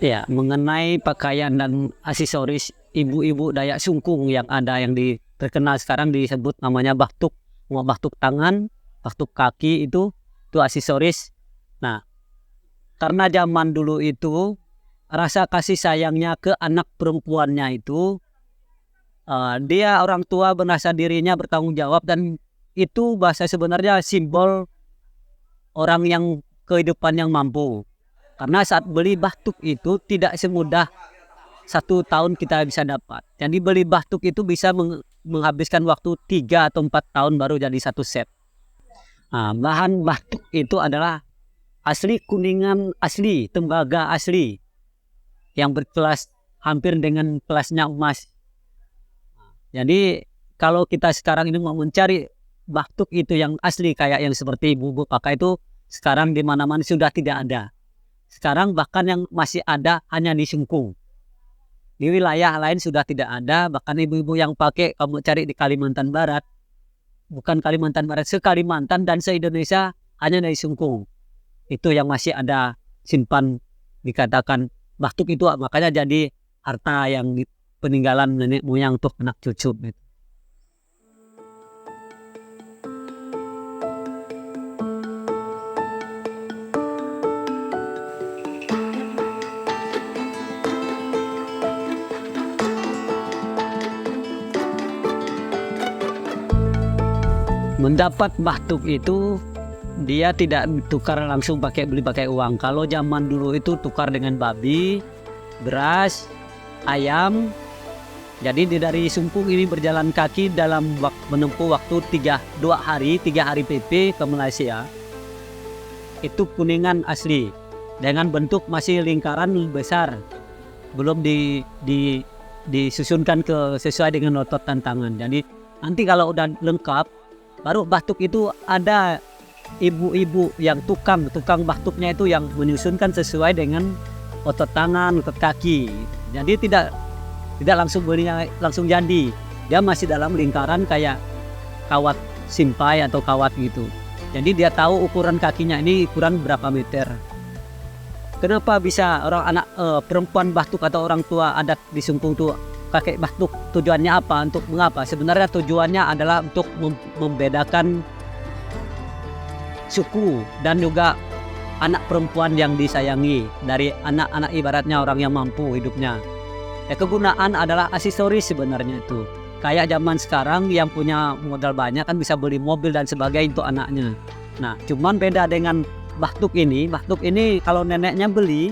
Ya, mengenai pakaian dan aksesoris ibu-ibu Dayak Sungkung yang ada yang terkenal sekarang disebut namanya batuk, batuk tangan, batuk kaki itu aksesoris. Nah, karena zaman dulu itu rasa kasih sayangnya ke anak perempuannya itu dia orang tua merasa dirinya bertanggung jawab, dan itu bahasa sebenarnya simbol orang yang kehidupan yang mampu. Karena saat beli batuk itu tidak semudah 1 tahun kita bisa dapat. Jadi beli batuk itu bisa menghabiskan waktu 3 atau 4 tahun baru jadi satu set. Nah, bahan batuk itu adalah asli kuningan asli, tembaga asli yang berkelas hampir dengan kelasnya emas. Jadi kalau kita sekarang ini mau mencari batuk itu yang asli kayak yang seperti ibu-ibu pakai itu, sekarang di mana-mana sudah tidak ada. Sekarang bahkan yang masih ada hanya di Sungkung. Di wilayah lain sudah tidak ada, bahkan ibu-ibu yang pakai kamu cari di Kalimantan Barat. Bukan Kalimantan Barat, se-Kalimantan dan se-Indonesia hanya dari Sungkung. Itu yang masih ada simpan, dikatakan batuk itu, makanya jadi harta yang peninggalan nenek moyang untuk anak cucu gitu. Mendapat batuk itu dia tidak tukar langsung beli pakai uang. Kalau zaman dulu itu tukar dengan babi, beras, ayam. Jadi dari Sungkung ini berjalan kaki dalam menempuh waktu 3 hari PP ke Malaysia. Itu kuningan asli dengan bentuk masih lingkaran besar, belum disusunkan sesuai dengan otot dan tangan. Jadi nanti kalau udah lengkap, baru batuk itu ada ibu-ibu yang tukang batuknya itu yang menyusunkan sesuai dengan otot tangan, otot kaki. Jadi tidak langsung belinya langsung jadi. Dia masih dalam lingkaran kayak kawat simpai atau kawat gitu. Jadi dia tahu ukuran kakinya ini ukuran berapa meter. Kenapa bisa orang anak perempuan batuk atau orang tua adat di Sungkung tuh pakai batuk? Tujuannya apa? Untuk mengapa? Sebenarnya tujuannya adalah untuk membedakan suku dan juga anak perempuan yang disayangi dari anak-anak ibaratnya orang yang mampu hidupnya. Ya, kegunaan adalah aksesoris sebenarnya itu. Kayak zaman sekarang yang punya modal banyak kan bisa beli mobil dan sebagainya untuk anaknya. Nah, cuman beda dengan batuk ini. Batuk ini kalau neneknya beli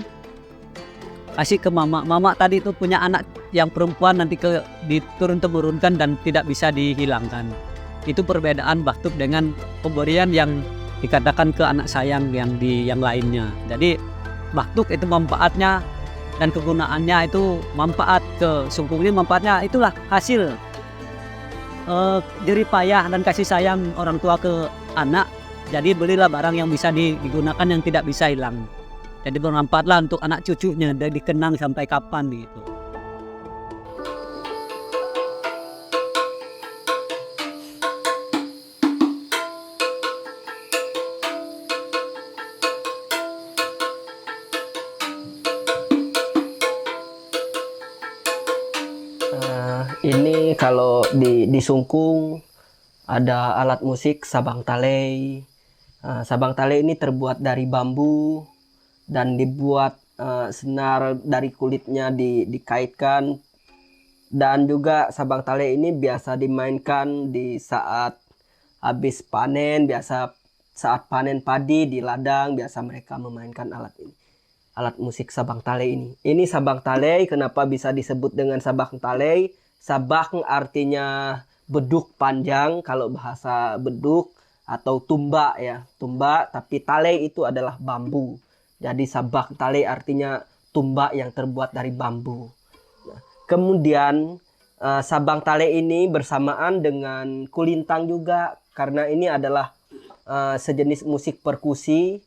kasih ke mama tadi itu punya anak yang perempuan nanti diturun-temurunkan dan tidak bisa dihilangkan. Itu perbedaan batuk dengan pemberian yang dikatakan ke anak sayang yang lainnya. Jadi batuk itu manfaatnya dan kegunaannya itu manfaat ke Sungkung ini, manfaatnya itulah hasil jerih payah dan kasih sayang orang tua ke anak. Jadi belilah barang yang bisa digunakan, yang tidak bisa hilang. Jadi bermanfaatlah untuk anak cucunya dan dikenang sampai kapan gitu. Ini kalau di Sungkung ada alat musik sabang talei. Sabang talei ini terbuat dari bambu dan dibuat senar dari kulitnya dikaitkan. Dan juga sabang tale ini biasa dimainkan di saat habis panen, biasa saat panen padi di ladang, biasa mereka memainkan alat ini. Alat musik sabang tale ini. Ini sabang tale, kenapa bisa disebut dengan sabang tale? Sabang artinya beduk panjang, kalau bahasa beduk, atau tumba ya, tumba, tapi tale itu adalah bambu. Jadi sabang tale artinya tumba yang terbuat dari bambu. Kemudian sabang tale ini bersamaan dengan kulintang juga, karena ini adalah sejenis musik perkusi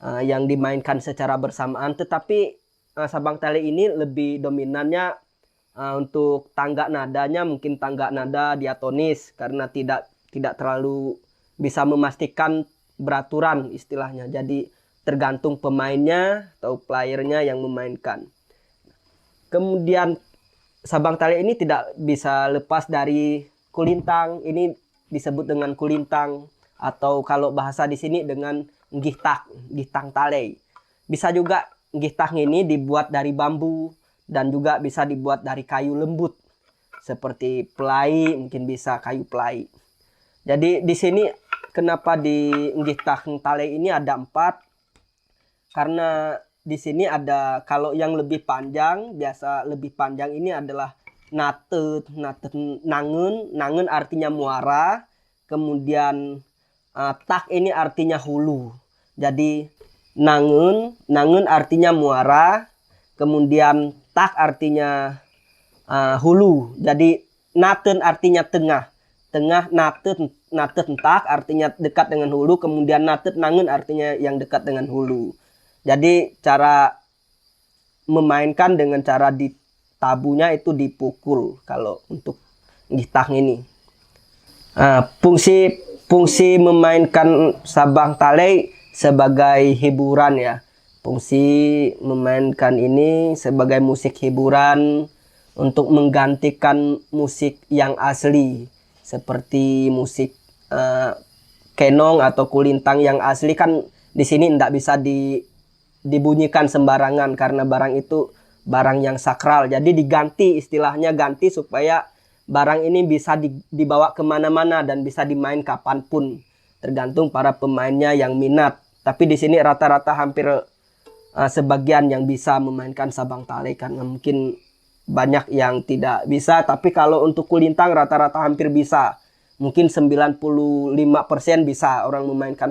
yang dimainkan secara bersamaan. Tetapi sabang tale ini lebih dominannya untuk tangga nadanya, mungkin tangga nada diatonis, karena tidak terlalu bisa memastikan beraturan istilahnya. Jadi tergantung pemainnya atau playernya yang memainkan. Kemudian sabang tale ini tidak bisa lepas dari kulintang. Ini disebut dengan kulintang, atau kalau bahasa di sini dengan gitang tale. Bisa juga gitang ini dibuat dari bambu dan juga bisa dibuat dari kayu lembut seperti pelai, mungkin bisa kayu pelai. Jadi di sini kenapa di gitang tale ini ada 4? Karena di sini ada, kalau yang lebih panjang, biasa lebih panjang ini adalah natet nangun artinya muara, kemudian tak ini artinya hulu. Jadi nangun artinya muara, kemudian tak artinya hulu. Jadi naten artinya tengah, natet tak artinya dekat dengan hulu, kemudian natet nangun artinya yang dekat dengan hulu. Jadi cara memainkan dengan cara ditabunya itu dipukul kalau untuk gitang ini. Fungsi memainkan sabang tale sebagai hiburan ya. Fungsi memainkan ini sebagai musik hiburan untuk menggantikan musik yang asli. Seperti musik kenong atau kulintang yang asli kan di sini tidak bisa dibunyikan sembarangan, karena barang itu barang yang sakral. Jadi diganti, istilahnya ganti supaya barang ini bisa dibawa kemana-mana dan bisa dimain kapanpun, tergantung para pemainnya yang minat. Tapi di sini rata-rata hampir sebagian yang bisa memainkan sabang tale, karena mungkin banyak yang tidak bisa. Tapi kalau untuk kulintang rata-rata hampir bisa, mungkin 95% bisa orang memainkan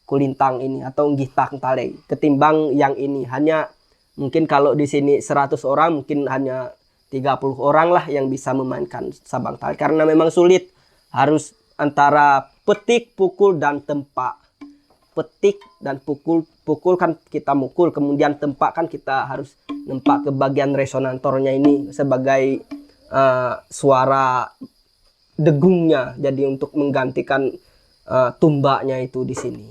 kulintang ini atau gitang tale ketimbang yang ini. Hanya mungkin kalau di sini 100 orang mungkin hanya 30 orang lah yang bisa memainkan sabang tale, karena memang sulit, harus antara petik, pukul dan tempak. Petik dan pukul kan kita mukul, kemudian tempak kan kita harus nempak ke bagian resonantornya ini sebagai suara degungnya, jadi untuk menggantikan tumbaknya itu di sini.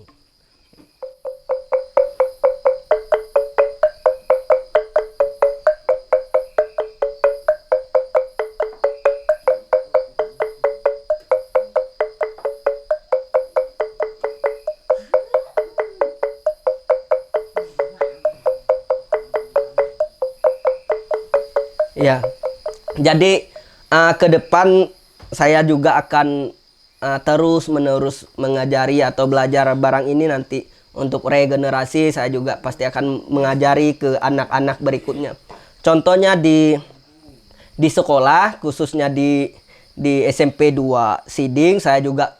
Ya, jadi ke depan saya juga akan terus-menerus mengajari atau belajar barang ini. Nanti untuk regenerasi saya juga pasti akan mengajari ke anak-anak berikutnya. Contohnya di sekolah, khususnya di SMP 2 Siding, saya juga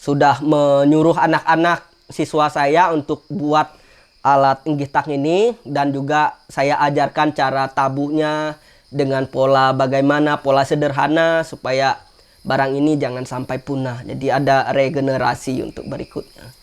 sudah menyuruh anak-anak siswa saya untuk buat alat gitang ini, dan juga saya ajarkan cara tabuhnya dengan pola bagaimana, pola sederhana supaya barang ini jangan sampai punah. Jadi ada regenerasi untuk berikutnya.